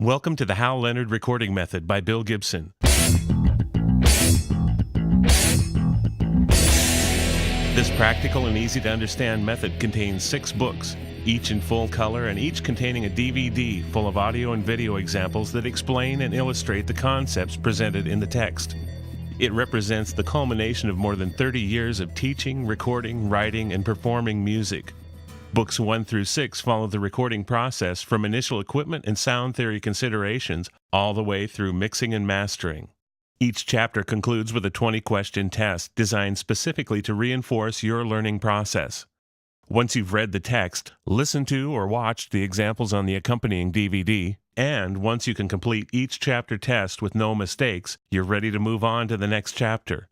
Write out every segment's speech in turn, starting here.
Welcome to the Hal Leonard Recording Method by Bill Gibson. This practical and easy-to-understand method contains 6 books, each in full color and each containing a DVD full of audio and video examples that explain and illustrate the concepts presented in the text. It represents the culmination of more than 30 years of teaching, recording, writing, and performing music. Books 1 through 6 follow the recording process from initial equipment and sound theory considerations all the way through mixing and mastering. Each chapter concludes with a 20-question test designed specifically to reinforce your learning process. Once you've read the text, listened to or watched the examples on the accompanying DVD, and once you can complete each chapter test with no mistakes, you're ready to move on to the next chapter.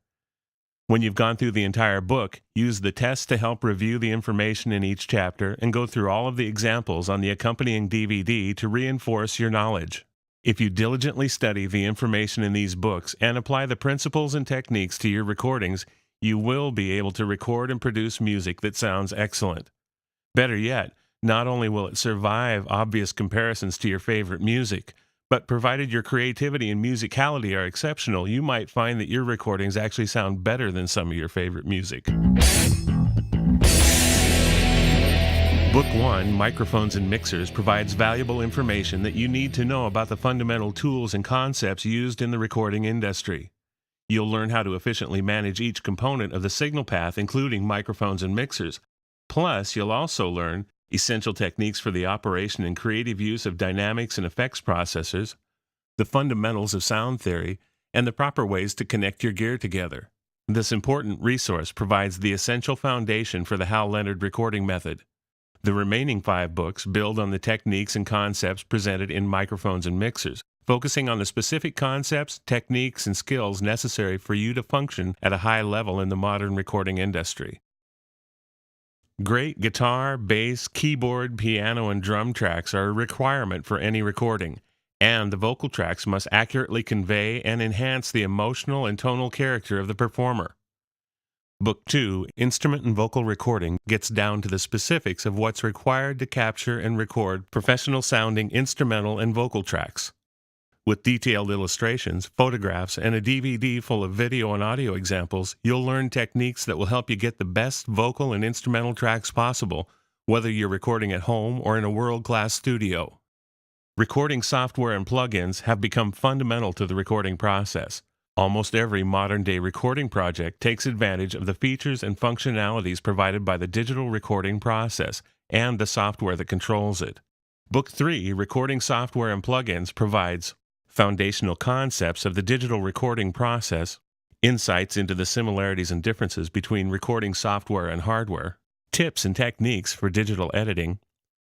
When you've gone through the entire book, use the test to help review the information in each chapter and go through all of the examples on the accompanying DVD to reinforce your knowledge. If you diligently study the information in these books and apply the principles and techniques to your recordings, you will be able to record and produce music that sounds excellent. Better yet, not only will it survive obvious comparisons to your favorite music, but provided your creativity and musicality are exceptional, you might find that your recordings actually sound better than some of your favorite music. Book 1, Microphones and Mixers, provides valuable information that you need to know about the fundamental tools and concepts used in the recording industry. You'll learn how to efficiently manage each component of the signal path, including microphones and mixers. Plus, you'll also learn essential techniques for the operation and creative use of dynamics and effects processors, the fundamentals of sound theory, and the proper ways to connect your gear together. This important resource provides the essential foundation for the Hal Leonard recording method. The remaining 5 books build on the techniques and concepts presented in Microphones and Mixers, focusing on the specific concepts, techniques, and skills necessary for you to function at a high level in the modern recording industry. Great guitar, bass, keyboard, piano, and drum tracks are a requirement for any recording, and the vocal tracks must accurately convey and enhance the emotional and tonal character of the performer. Book 2, Instrument and Vocal Recording, gets down to the specifics of what's required to capture and record professional-sounding instrumental and vocal tracks. With detailed illustrations, photographs, and a DVD full of video and audio examples, you'll learn techniques that will help you get the best vocal and instrumental tracks possible, whether you're recording at home or in a world-class studio. Recording software and plugins have become fundamental to the recording process. Almost every modern-day recording project takes advantage of the features and functionalities provided by the digital recording process and the software that controls it. Book 3, Recording Software and Plugins, provides foundational concepts of the digital recording process, insights into the similarities and differences between recording software and hardware, tips and techniques for digital editing,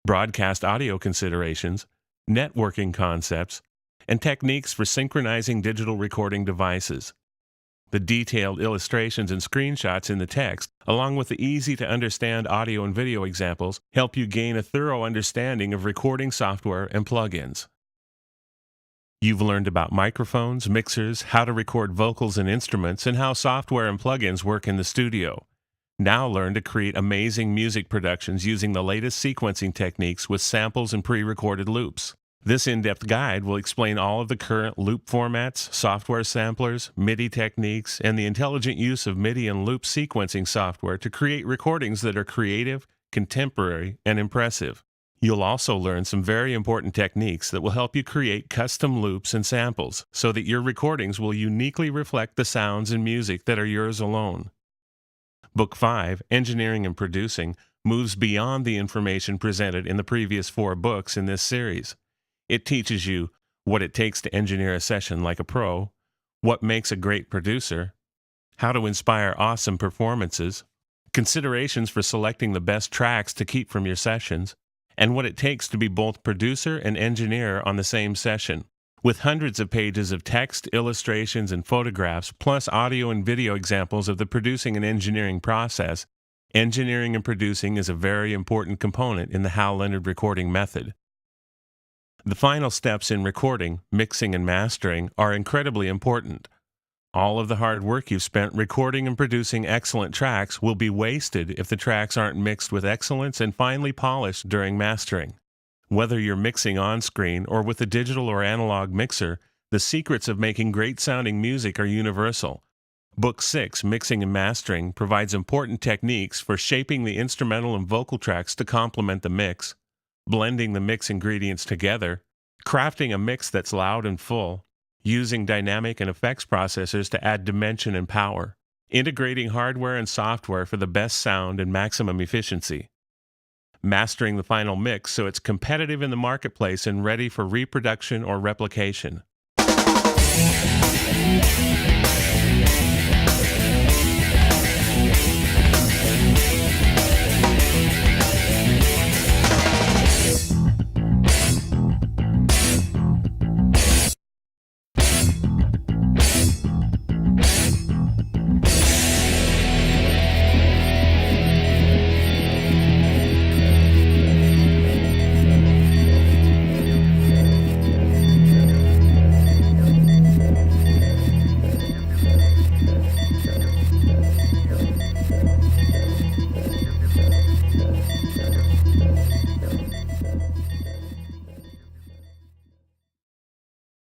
broadcast audio considerations, networking concepts, and techniques for synchronizing digital recording devices. The detailed illustrations and screenshots in the text, along with the easy-to-understand audio and video examples, help you gain a thorough understanding of recording software and plugins. You've learned about microphones, mixers, how to record vocals and instruments, and how software and plugins work in the studio. Now learn to create amazing music productions using the latest sequencing techniques with samples and pre-recorded loops. This in-depth guide will explain all of the current loop formats, software samplers, MIDI techniques, and the intelligent use of MIDI and loop sequencing software to create recordings that are creative, contemporary, and impressive. You'll also learn some very important techniques that will help you create custom loops and samples so that your recordings will uniquely reflect the sounds and music that are yours alone. Book 5, Engineering and Producing, moves beyond the information presented in the previous 4 books in this series. It teaches you what it takes to engineer a session like a pro, what makes a great producer, how to inspire awesome performances, considerations for selecting the best tracks to keep from your sessions, and what it takes to be both producer and engineer on the same session. With hundreds of pages of text, illustrations, and photographs, plus audio and video examples of the producing and engineering process, engineering and producing is a very important component in the Hal Leonard recording method. The final steps in recording, mixing, and mastering are incredibly important. All of the hard work you've spent recording and producing excellent tracks will be wasted if the tracks aren't mixed with excellence and finely polished during mastering. Whether you're mixing on-screen or with a digital or analog mixer, the secrets of making great-sounding music are universal. Book 6, Mixing and Mastering, provides important techniques for shaping the instrumental and vocal tracks to complement the mix, blending the mix ingredients together, crafting a mix that's loud and full, using dynamic and effects processors to add dimension and power, integrating hardware and software for the best sound and maximum efficiency, mastering the final mix so it's competitive in the marketplace and ready for reproduction or replication.